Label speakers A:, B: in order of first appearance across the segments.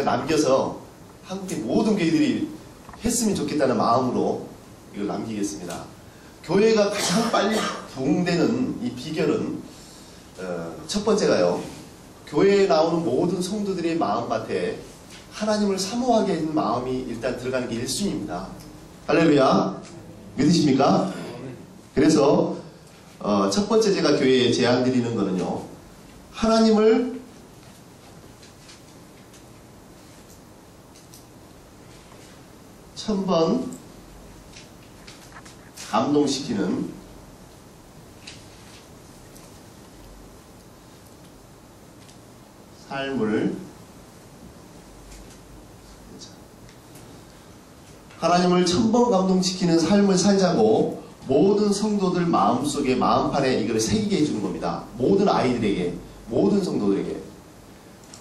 A: 남겨서 한국의 모든 교회들이 했으면 좋겠다는 마음으로 이걸 남기겠습니다. 교회가 가장 빨리 부흥되는 이 비결은 첫 번째가요, 교회에 나오는 모든 성도들의 마음밭에 하나님을 사모하게 하는 마음이 일단 들어가는 게 1순위입니다. 할렐루야. 믿으십니까? 그래서 첫 번째 제가 교회에 제안 드리는 거는요, 하나님을 천번 감동시키는 삶을, 하나님을 천번 감동시키는 삶을 살자고 모든 성도들 마음속에, 마음판에 이걸 새기게 해주는 겁니다. 모든 아이들에게, 모든 성도들에게.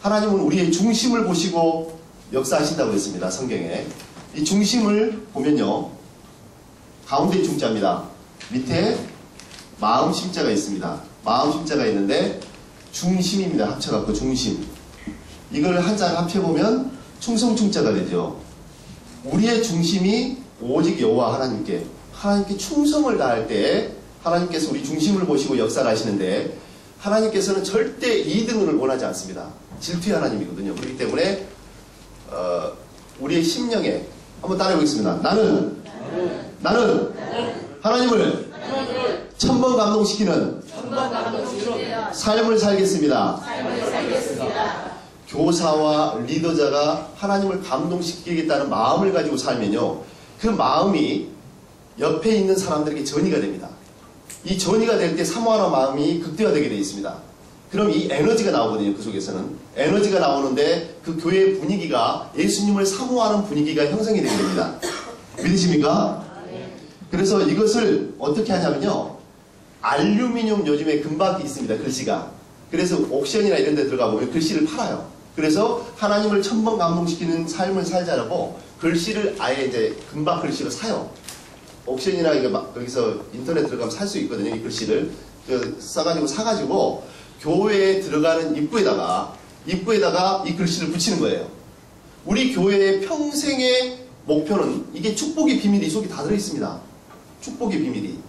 A: 하나님은 우리의 중심을 보시고 역사하신다고 했습니다. 성경에. 이 중심을 보면요, 가운데 중자입니다. 밑에 마음 심자가 있습니다. 마음 심자가 있는데 중심입니다. 합쳐갖고 중심. 이걸 한자를 합쳐보면 충성충자가 되죠. 우리의 중심이 오직 여호와 하나님께 충성을 다할 때 하나님께서 우리 중심을 보시고 역사를 하시는데, 하나님께서는 절대 2등을 원하지 않습니다. 질투의 하나님이거든요. 그렇기 때문에 우리의 심령에 한번 따라해보겠습니다. 나는 하나님을 천번 감동시키는 삶을 살겠습니다. 교사와 리더자가 하나님을 감동시키겠다는 마음을 가지고 살면요, 그 마음이 옆에 있는 사람들에게 전이가 됩니다. 이 전이가 될 때 사모하는 마음이 극대화되게 되어 있습니다. 그럼 이 에너지가 나오거든요. 그 속에서는 에너지가 나오는데 그 교회의 분위기가 예수님을 사모하는 분위기가 형성이 되게 됩니다. 믿으십니까? 그래서 이것을 어떻게 하냐면요, 알루미늄 요즘에 금박이 있습니다. 글씨가. 그래서 옥션이나 이런 데 들어가 보면 글씨를 팔아요. 그래서 하나님을 천번 감동시키는 삶을 살자라고 글씨를 아예 이제 금박 글씨로 사요. 옥션이나 이거 막 거기서 인터넷 들어가면 살 수 있거든요. 이 글씨를 사가지고 교회에 들어가는 입구에다가 이 글씨를 붙이는 거예요. 우리 교회의 평생의 목표는, 이게 축복의 비밀이 이 속에 다 들어있습니다. 축복의 비밀이.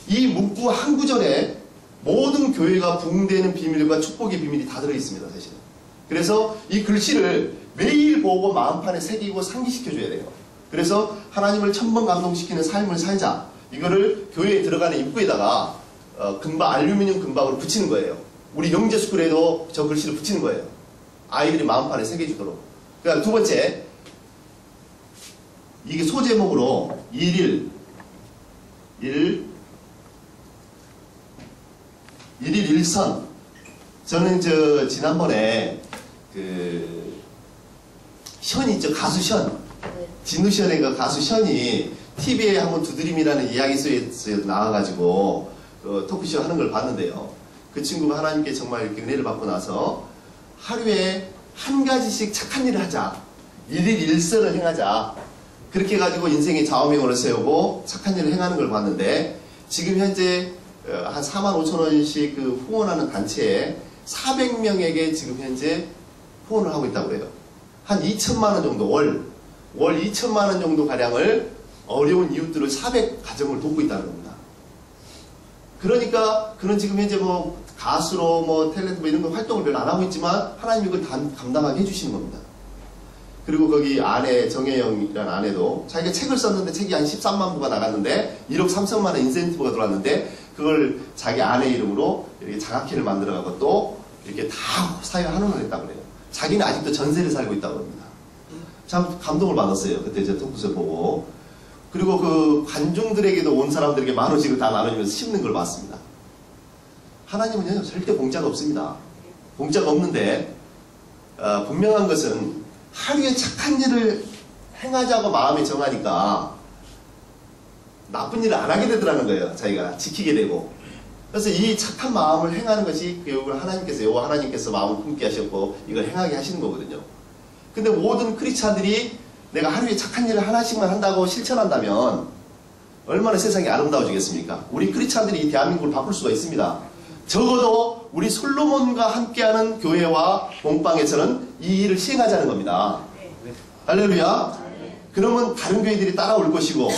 A: 이 문구 한 구절에 모든 교회가 부흥되는 비밀과 축복의 비밀이 다 들어있습니다. 사실은. 그래서 이 글씨를 매일 보고 마음판에 새기고 상기시켜줘야 돼요. 그래서 하나님을 천번 감동시키는 삶을 살자, 이거를 교회에 들어가는 입구에다가 알루미늄 금박으로 붙이는 거예요. 우리 영재스쿨에도 저 글씨를 붙이는 거예요. 아이들이 마음판에 새겨주도록. 그러니까 두 번째, 이게 소제목으로 일일 일선. 저는 지난번에 션이 있죠. 가수 션. 진우션의 그 가수 션이 TV에 한번 두드림이라는 이야기소에 나와가지고 토크쇼 하는 걸 봤는데요. 그 친구가 하나님께 정말 이렇게 은혜를 받고 나서 하루에 한 가지씩 착한 일을 하자. 일일 일선을 행하자. 그렇게 해가지고 인생의 좌우명을 세우고 착한 일을 행하는 걸 봤는데, 지금 현재 한 45,000원씩 그 후원하는 단체에 400명에게 지금 현재 후원을 하고 있다고 해요. 한 2천만원 정도, 월 2천만원 정도 가량을 어려운 이웃들을 400가정을 돕고 있다는 겁니다. 그러니까 그는 지금 현재 뭐 가수로 뭐 탤런트 뭐 이런 거 활동을 별로 안 하고 있지만 하나님이 이걸 감당하게 해주시는 겁니다. 그리고 거기 아내, 정혜영이라는 아내도 자기가 책을 썼는데 책이 한 13만 부가 나갔는데 1억 3천만 원 인센티브가 들어왔는데, 그걸 자기 아내 이름으로 이렇게 장학회를 만들어가고 또 이렇게 다 사회에 환원을 했다고 그래요. 자기는 아직도 전세를 살고 있다고 합니다. 참 감동을 받았어요. 그때 제 토크쇼 보고. 그리고 그 관중들에게도 온 사람들에게 10,000원씩을 다 나눠주면서 씹는 걸 봤습니다. 하나님은요, 절대 공짜가 없습니다. 공짜가 없는데 분명한 것은 하루에 착한 일을 행하자고 마음에 정하니까 나쁜 일을 안 하게 되더라는 거예요. 자기가 지키게 되고. 그래서 이 착한 마음을 행하는 것이 결국은 여호와 하나님께서 마음을 품게 하셨고 이걸 행하게 하시는 거거든요. 근데 모든 크리스찬들이 내가 하루에 착한 일을 하나씩만 한다고 실천한다면 얼마나 세상이 아름다워지겠습니까? 우리 크리스찬들이 이 대한민국을 바꿀 수가 있습니다. 적어도 우리 솔로몬과 함께하는 교회와 몸빵에서는 이 일을 시행하자는 겁니다. 할렐루야. 그러면 다른 교회들이 따라올 것이고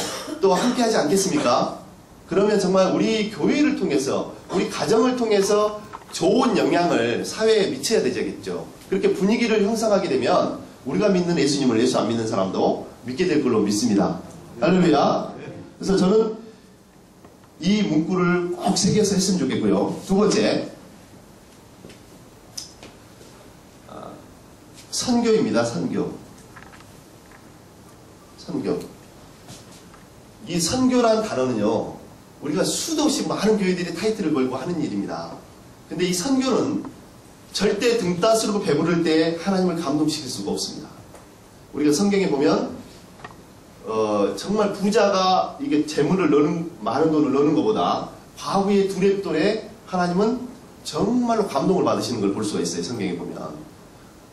A: 또 함께하지 않겠습니까? 그러면 정말 우리 교회를 통해서 우리 가정을 통해서 좋은 영향을 사회에 미쳐야 되겠죠. 그렇게 분위기를 형성하게 되면 우리가 믿는 예수님을 예수 안 믿는 사람도 믿게 될 걸로 믿습니다. 할렐루야. 그래서 저는 이 문구를 꼭 새겨서 했으면 좋겠고요. 두 번째, 선교입니다. 선교. 이 선교란 단어는요, 우리가 수도 없이 많은 교회들이 타이틀을 걸고 하는 일입니다. 근데 이 선교는 절대 등 따스르고 배부를 때 하나님을 감동시킬 수가 없습니다. 우리가 성경에 보면 정말 부자가 이게 재물을 많은 돈을 넣는 것보다 과부의 두렙돈에 하나님은 정말로 감동을 받으시는 걸 볼 수가 있어요. 성경에 보면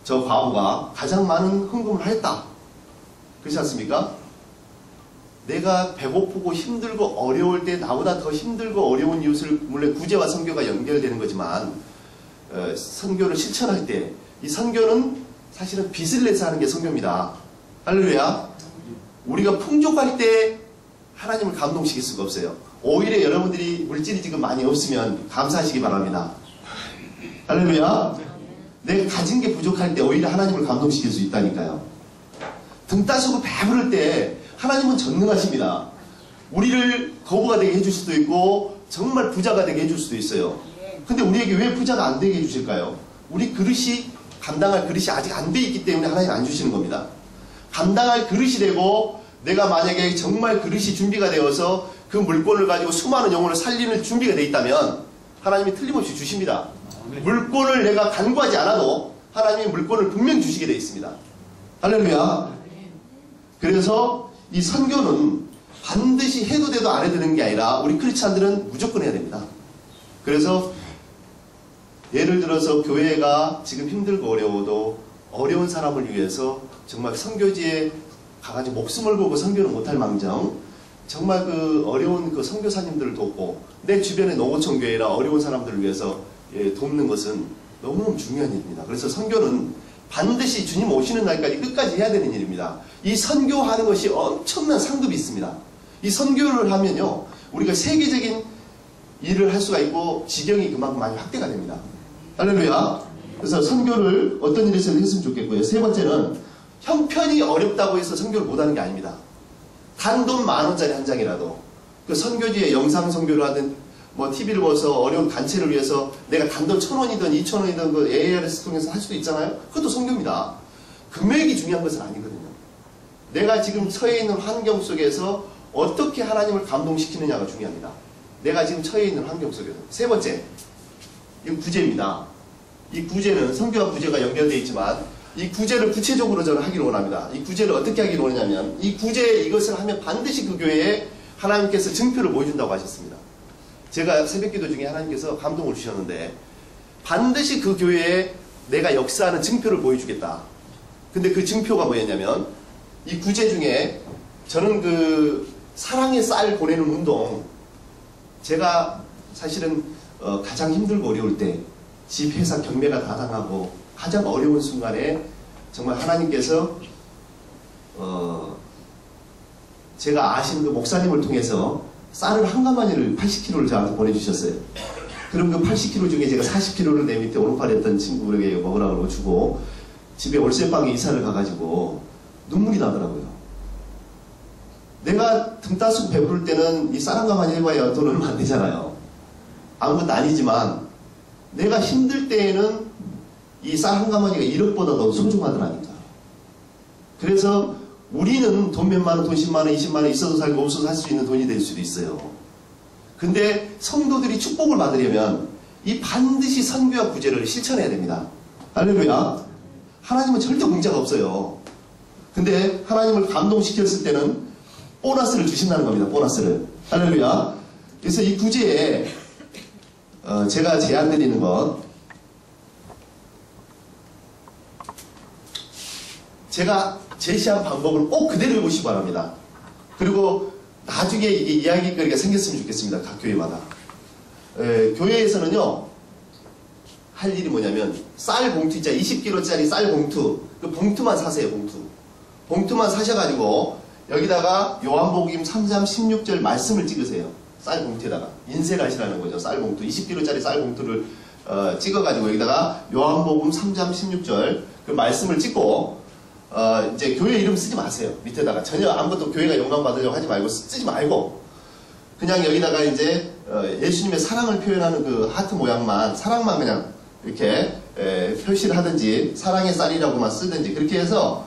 A: 저 과부가 가장 많은 헌금을 했다. 그렇지 않습니까? 내가 배고프고 힘들고 어려울 때 나보다 더 힘들고 어려운 이웃을, 물론 구제와 선교가 연결되는 거지만 선교를 실천할 때 이 선교는 사실은 빚을 내서 하는 게 선교입니다. 할렐루야. 우리가 풍족할 때 하나님을 감동시킬 수가 없어요. 오히려 여러분들이 물질이 지금 많이 없으면 감사하시기 바랍니다. 할렐루야. 내가 가진 게 부족할 때 오히려 하나님을 감동시킬 수 있다니까요. 등 따시고 배부를 때 하나님은 전능하십니다. 우리를 거부가 되게 해줄 수도 있고 정말 부자가 되게 해줄 수도 있어요. 근데 우리에게 왜 부자가 안 되게 해주실까요? 우리 그릇이, 감당할 그릇이 아직 안 돼 있기 때문에 하나님 안 주시는 겁니다. 감당할 그릇이 되고 내가 만약에 정말 그릇이 준비가 되어서 그 물건을 가지고 수많은 영혼을 살리는 준비가 되어 있다면 하나님이 틀림없이 주십니다. 물건을 내가 간구하지 않아도 하나님이 물건을 분명히 주시게 되어 있습니다. 할렐루야. 그래서 이 선교는 반드시 해도 돼도 안 해도 되는 게 아니라 우리 크리스찬들은 무조건 해야 됩니다. 그래서 예를 들어서 교회가 지금 힘들고 어려워도 어려운 사람을 위해서 정말 선교지에 가가지고 목숨을 걸고 선교를 못할 망정 정말 그 어려운 그 선교사님들을 돕고 내 주변의 농어촌 교회라 어려운 사람들을 위해서 돕는 것은 너무너무 중요한 일입니다. 그래서 선교는 반드시 주님 오시는 날까지 끝까지 해야 되는 일입니다. 이 선교하는 것이 엄청난 상급이 있습니다. 이 선교를 하면요, 우리가 세계적인 일을 할 수가 있고 지경이 그만큼 많이 확대가 됩니다. 할렐루야. 그래서 선교를 어떤 일에서 했으면 좋겠고요. 세 번째는 형편이 어렵다고 해서 선교를 못하는 게 아닙니다. 단돈 10,000원짜리 한 장이라도 그 선교지에 영상 선교를 하든 뭐 TV를 봐서 어려운 단체를 위해서 내가 단돈 1,000원이든 2,000원이든 그 ARS 통해서 할 수도 있잖아요. 그것도 선교입니다. 금액이 중요한 것은 아니거든요. 내가 지금 처해 있는 환경 속에서 어떻게 하나님을 감동시키느냐가 중요합니다. 내가 지금 처해 있는 환경 속에서. 세 번째, 이 구제입니다. 이 구제는 선교와 구제가 연결되어 있지만 이 구제를 구체적으로 저는 하기를 원합니다. 이 구제를 어떻게 하기를 원하냐면 이 구제 이것을 하면 반드시 그 교회에 하나님께서 증표를 보여준다고 하셨습니다. 제가 새벽기도 중에 하나님께서 감동을 주셨는데 반드시 그 교회에 내가 역사하는 증표를 보여주겠다. 근데 그 증표가 뭐였냐면 이 구제 중에 저는 그 사랑의 쌀 보내는 운동, 제가 사실은 가장 힘들고 어려울 때 집, 회사 경매가 다 당하고 가장 어려운 순간에 정말 하나님께서 제가 아시는 그 목사님을 통해서 쌀을 한 가마니를 80kg를 저한테 보내주셨어요. 그럼 그 80kg 중에 제가 40kg를 내 밑에 오른팔에 했던 친구에게 먹으라고 주고 집에 월세방에 이사를 가가지고 눈물이 나더라고요. 내가 등 따스고 배부를 때는 이 쌀 한 가마니 해봐야 돈 얼마 안 되잖아요. 아무것도 아니지만 내가 힘들 때에는 이 쌀 한 가마니가 1억보다 더 소중하더라니까. 그래서 우리는 돈 몇만 원, 돈 10만 원, 20만 원 있어도 살고 없어도 살 수 있는 돈이 될 수도 있어요. 근데 성도들이 축복을 받으려면 이 반드시 선교와 구제를 실천해야 됩니다. 할렐루야. 하나님은 절대 공짜가 없어요. 근데 하나님을 감동시켰을 때는 보너스를 주신다는 겁니다. 보너스를. 할렐루야. 그래서 이 구제에 제가 제안드리는 것, 제가 제시한 방법을 꼭 그대로 해보시기 바랍니다. 그리고 나중에 이게 이야기거리가 생겼으면 좋겠습니다. 각 교회마다. 교회에서는요, 할 일이 뭐냐면 쌀 봉투 있잖아. 20kg짜리 쌀 봉투. 그 봉투만 사세요. 봉투만 사셔가지고 여기다가 요한복음 3장 16절 말씀을 찍으세요. 쌀 봉투에다가 인쇄를 하시라는 거죠. 쌀 봉투 20kg짜리 쌀 봉투를 찍어가지고 여기다가 요한복음 3장 16절 그 말씀을 찍고 이제 교회 이름 쓰지 마세요. 밑에다가 전혀 아무것도 교회가 영광 받으려고 하지 말고 쓰지 말고 그냥 여기다가 이제 예수님의 사랑을 표현하는 그 하트 모양만 사랑만 그냥 이렇게 표시를 하든지 사랑의 쌀이라고만 쓰든지 그렇게 해서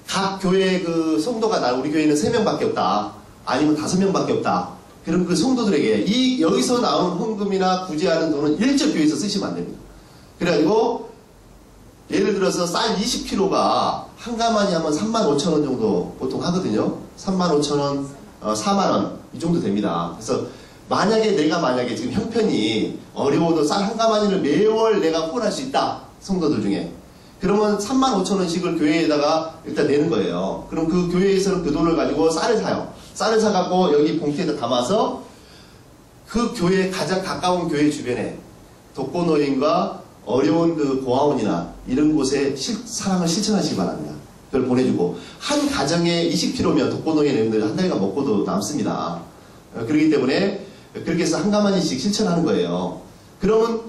A: 각 교회 그 성도가 우리 교회는 3명밖에 없다 아니면 5명밖에 없다 그럼 그 성도들에게 여기서 나온 헌금이나 구제하는 돈은 일절 교회에서 쓰시면 안 됩니다. 그래가지고 예를 들어서 쌀 20kg가 한 가마니 하면 35,000원 정도 보통 하거든요. 35,000원, 4만원 이 정도 됩니다. 그래서 내가 만약에 지금 형편이 어려워도 쌀 한 가마니를 매월 내가 후원할 수 있다. 성도들 중에. 그러면 35,000원씩을 교회에다가 일단 내는 거예요. 그럼 그 교회에서는 그 돈을 가지고 쌀을 사요. 쌀을 사갖고 여기 봉투에다 담아서 그 교회 가장 가까운 교회 주변에 독거노인과 어려운 그 고아원이나 이런 곳에 사랑을 실천하시기 바랍니다. 그걸 보내주고 한 가정에 20kg면 독거노인들 한 달간 먹고도 남습니다. 그렇기 때문에 그렇게 해서 한 가마니씩 실천하는 거예요. 그러면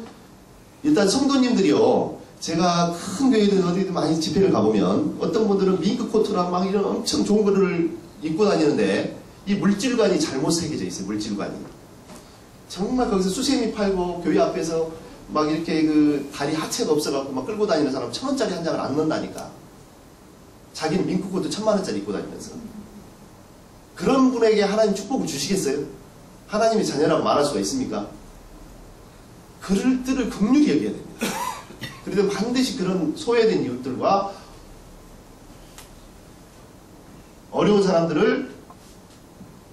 A: 일단 성도님들이요. 제가 큰 교회들 어디든 많이 집회를 가보면 어떤 분들은 밍크 코트랑 막 이런 엄청 좋은 거를 입고 다니는데 이 물질관이 잘못 새겨져 있어요. 물질관이. 정말 거기서 수세미 팔고 교회 앞에서 막 이렇게 그 다리 하체가 없어갖고 막 끌고 다니는 사람 1,000원짜리 한 장을 안 넣는다니까. 자기는 밍크 코트 1000만원짜리 입고 다니면서. 그런 분에게 하나님 축복을 주시겠어요? 하나님의 자녀라고 말할 수가 있습니까? 그럴 때를 긍휼히 여겨야 됩니다. 그래도 반드시 그런 소외된 이웃들과 어려운 사람들을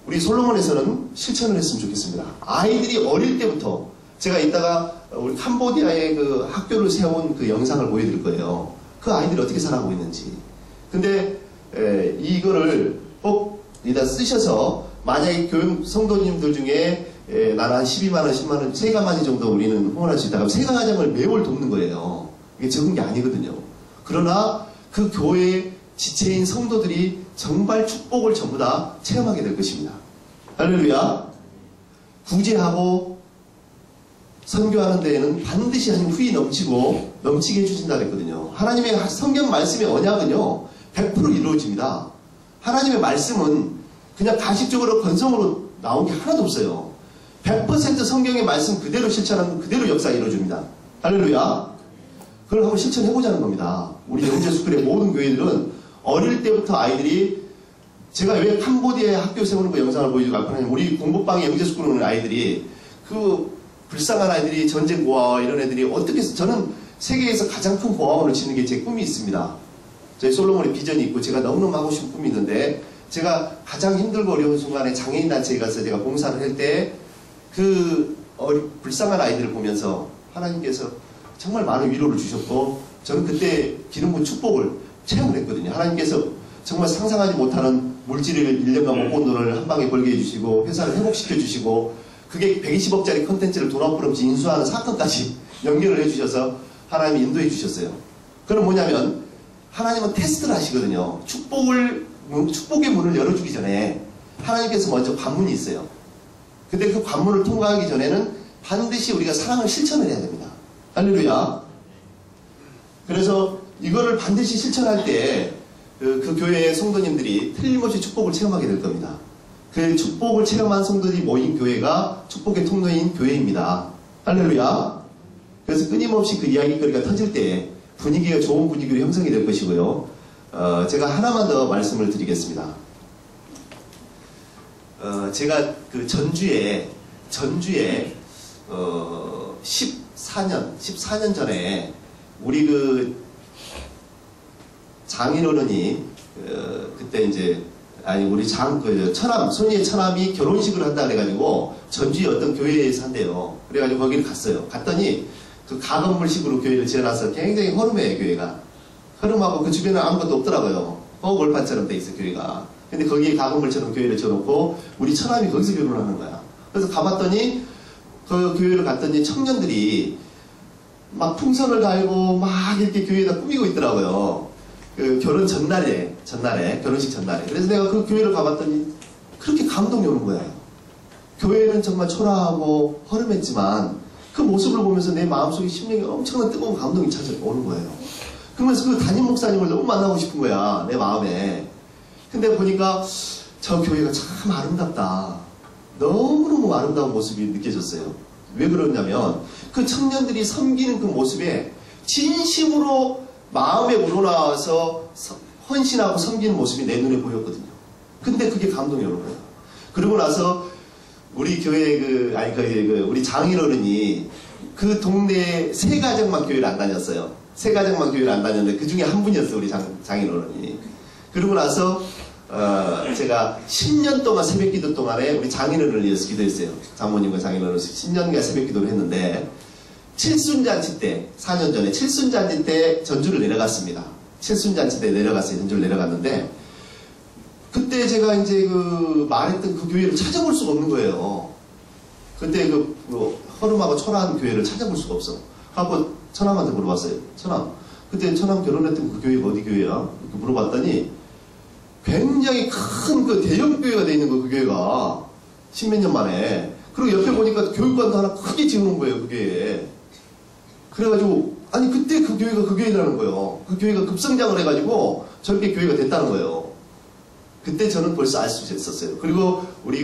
A: 우리 솔로몬에서는 실천을 했으면 좋겠습니다. 아이들이 어릴 때부터 제가 이따가 우리 캄보디아의 그 학교를 세운 그 영상을 보여드릴 거예요. 그 아이들이 어떻게 살아가고 있는지. 근데 이거를 꼭 일단 쓰셔서 만약에 교육 성도님들 중에 나는 한 12만원, 10만원, 3가마니 정도 우리는 후원할 수 있다. 그럼 3가정을 매월 돕는 거예요. 이게 적은 게 아니거든요. 그러나 그 교회의 지체인 성도들이 정말 축복을 전부 다 체험하게 될 것입니다. 할렐루야. 구제하고 선교하는 데에는 반드시 하나님 후이 넘치게 해주신다 그랬거든요. 하나님의 성경 말씀의 언약은요 100% 이루어집니다. 하나님의 말씀은 그냥 가식적으로 건성으로 나온 게 하나도 없어요. 100% 성경의 말씀 그대로 실천하면 그대로 역사가 이루어집니다. 할렐루야. 그걸 한번 실천해보자는 겁니다. 우리 영재스쿨의 모든 교회들은 어릴 때부터 아이들이 제가 왜 캄보디아에 학교 세우는 거 영상을 보여주고 하냐면 우리 공부방에 영재스쿨에 오는 아이들이 그 불쌍한 아이들이 전쟁 고아와 이런 애들이 어떻게 해서 저는 세계에서 가장 큰 고아원을 짓는 게 제 꿈이 있습니다. 저희 솔로몬의 비전이 있고 제가 너무너무 하고 싶은 꿈이 있는데 제가 가장 힘들고 어려운 순간에 장애인 단체에 가서 제가 봉사를 할 때 그 불쌍한 아이들을 보면서 하나님께서 정말 많은 위로를 주셨고 저는 그때 기름 부은 축복을 체험을 했거든요. 하나님께서 정말 상상하지 못하는 물질을 1년간 못 본 돈을 한 방에 벌게 해주시고 회사를 회복시켜 주시고 그게 120억짜리 컨텐츠를 돈 앞으로없이 인수하는 사건까지 연결을 해주셔서 하나님이 인도해 주셨어요. 그럼 뭐냐면 하나님은 테스트를 하시거든요. 축복의 문을 열어주기 전에 하나님께서 먼저 관문이 있어요. 근데 그 관문을 통과하기 전에는 반드시 우리가 사랑을 실천을 해야 됩니다. 할렐루야. 그래서 이거를 반드시 실천할 때 그 교회의 성도님들이 틀림없이 축복을 체험하게 될 겁니다. 그 축복을 체험한 성도들이 모인 교회가 축복의 통로인 교회입니다. 할렐루야. 그래서 끊임없이 그 이야기거리가 터질 때 분위기가 좋은 분위기로 형성이 될 것이고요. 제가 하나만 더 말씀을 드리겠습니다. 제가 그 전주에 14년 전에 우리 그 장인어른이 그때 이제 우리 손이의 처남이 결혼식을 한다 그래가지고 전주에 어떤 교회에서 한대요. 그래가지고 거기를 갔어요. 갔더니 그 가건물식으로 교회를 지어놔서 굉장히 허름해요. 교회가 허름하고 그 주변에 아무것도 없더라고요. 월판처럼 돼 있어 교회가. 근데 거기에 가건물처럼 교회를 지어놓고 우리 처남이 거기서 결혼을 하는 거야. 그래서 가봤더니 그 교회를 갔더니 청년들이 막 풍선을 달고 막 이렇게 교회에다 꾸미고 있더라고요. 그 결혼 전날에 결혼식 전날에. 그래서 내가 그 교회를 가봤더니 그렇게 감동이 오는 거예요. 교회는 정말 초라하고 허름했지만 그 모습을 보면서 내 마음속에 심령에 엄청난 뜨거운 감동이 찾아오는 거예요. 그러면서 그 담임 목사님을 너무 만나고 싶은 거야, 내 마음에. 근데 보니까 저 교회가 참 아름답다. 너무너무 아름다운 모습이 느껴졌어요. 왜 그러냐면 그 청년들이 섬기는 그 모습에 진심으로 마음에 우러나와서 헌신하고 섬기는 모습이 내 눈에 보였거든요. 근데 그게 감동이 오는 거예요. 그러고 나서 우리 교회 우리 장인어른이 그 동네에 세 가정만 교회를 안 다녔어요. 세 가정만 교회를 안 다녔는데 그 중에 한 분이었어요, 우리 장인어른이. 그러고 나서 제가 10년 동안 새벽기도 동안에 우리 장인어른을 위해서 기도했어요. 장모님과 장인어른을 10년간 새벽기도를 했는데 칠순잔치 때, 4년 전에 칠순잔치 때 전주를 내려갔습니다. 칠순잔치 때 내려갔어요. 전주를 내려갔는데 그때 제가 이제 말했던 그 교회를 찾아볼 수가 없는 거예요. 그때 허름하고 초라한 교회를 찾아볼 수가 없어. 하고 처남한테 물어봤어요. 처남, 그때 처남 결혼했던 그 교회가 어디 교회야? 이렇게 물어봤더니 굉장히 큰 그 대형 교회가 돼 있는 거, 그 교회가 10몇 년 만에. 그리고 옆에 보니까 교육관도 하나 크게 지어놓은 거예요, 그 교회에. 그래가지고 아니 그때 그 교회가 그 교회라는 거예요. 그 교회가 급성장을 해가지고 저렇게 교회가 됐다는 거예요. 그때 저는 벌써 알 수 있었어요. 그리고 우리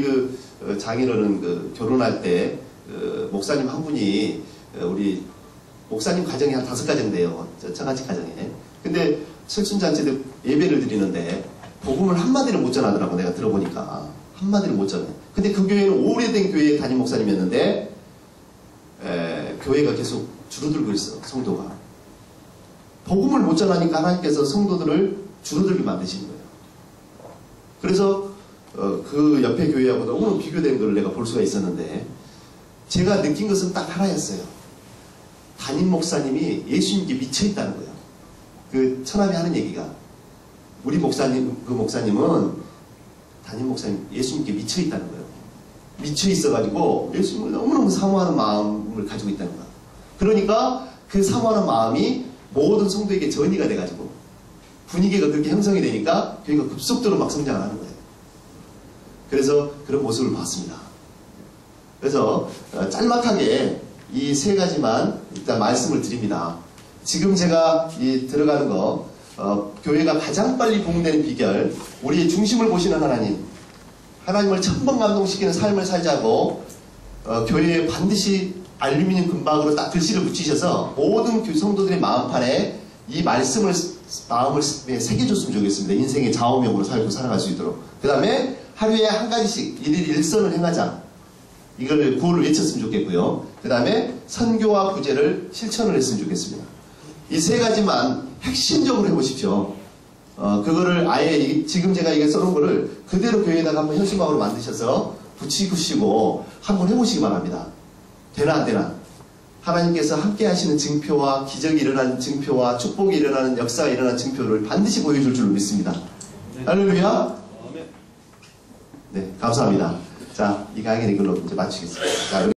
A: 장인어른 결혼할 때 목사님 한 분이 우리 목사님 가정이 한 5가정 돼요. 처갓집 가정에. 근데 칠순잔치 때 예배를 드리는데 복음을 한마디를 못 전하더라고. 내가 들어보니까 한마디를 못 전해. 근데 그 교회는 오래된 교회의 담임 목사님이었는데 교회가 계속 줄어들고 있어, 성도가. 복음을 못 전하니까 하나님께서 성도들을 줄어들게 만드시는 거예요. 그래서 그 옆에 교회하고 너무 비교된 걸 내가 볼 수가 있었는데 제가 느낀 것은 딱 하나였어요. 담임 목사님이 예수님께 미쳐있다는 거예요. 그 처남이 하는 얘기가 우리 목사님, 그 목사님은 담임 목사님 예수님께 미쳐있다는 거예요. 미쳐있어가지고 예수님을 너무너무 사모하는 마음을 가지고 있다는 거예요. 그러니까 그 사모하는 마음이 모든 성도에게 전이가 돼가지고 분위기가 그렇게 형성이 되니까 교회가 급속도로 막 성장을 하는 거예요. 그래서 그런 모습을 봤습니다. 그래서 짤막하게 이 3가지만 일단 말씀을 드립니다. 지금 제가 들어가는 거 교회가 가장 빨리 부흥되는 비결, 우리의 중심을 보시는 하나님, 하나님을 천번 감동시키는 삶을 살자고 교회에 반드시 알루미늄 금박으로 딱 글씨를 붙이셔서 모든 성도들의 마음판에 이 말씀을 마음을 새겨줬으면 좋겠습니다. 인생의 좌우명으로 살아갈 수 있도록. 그 다음에 하루에 한 가지씩 일일 일선을 행하자. 이걸 구호를 외쳤으면 좋겠고요. 그 다음에 선교와 구제를 실천을 했으면 좋겠습니다. 이 3가지만 핵심적으로 해보십시오. 그거를 아예 지금 제가 이게 써놓은 거를 그대로 교회에다가 한번 현수막으로 만드셔서 붙이시고 한번 해보시기 바랍니다. 되나 안 되나? 하나님께서 함께 하시는 증표와 기적이 일어나는 증표와 축복이 일어나는 역사가 일어나는 증표를 반드시 보여줄 줄 믿습니다. 할렐루야. 네, 감사합니다. 자, 이 강의는 이걸로 이제 마치겠습니다. 자,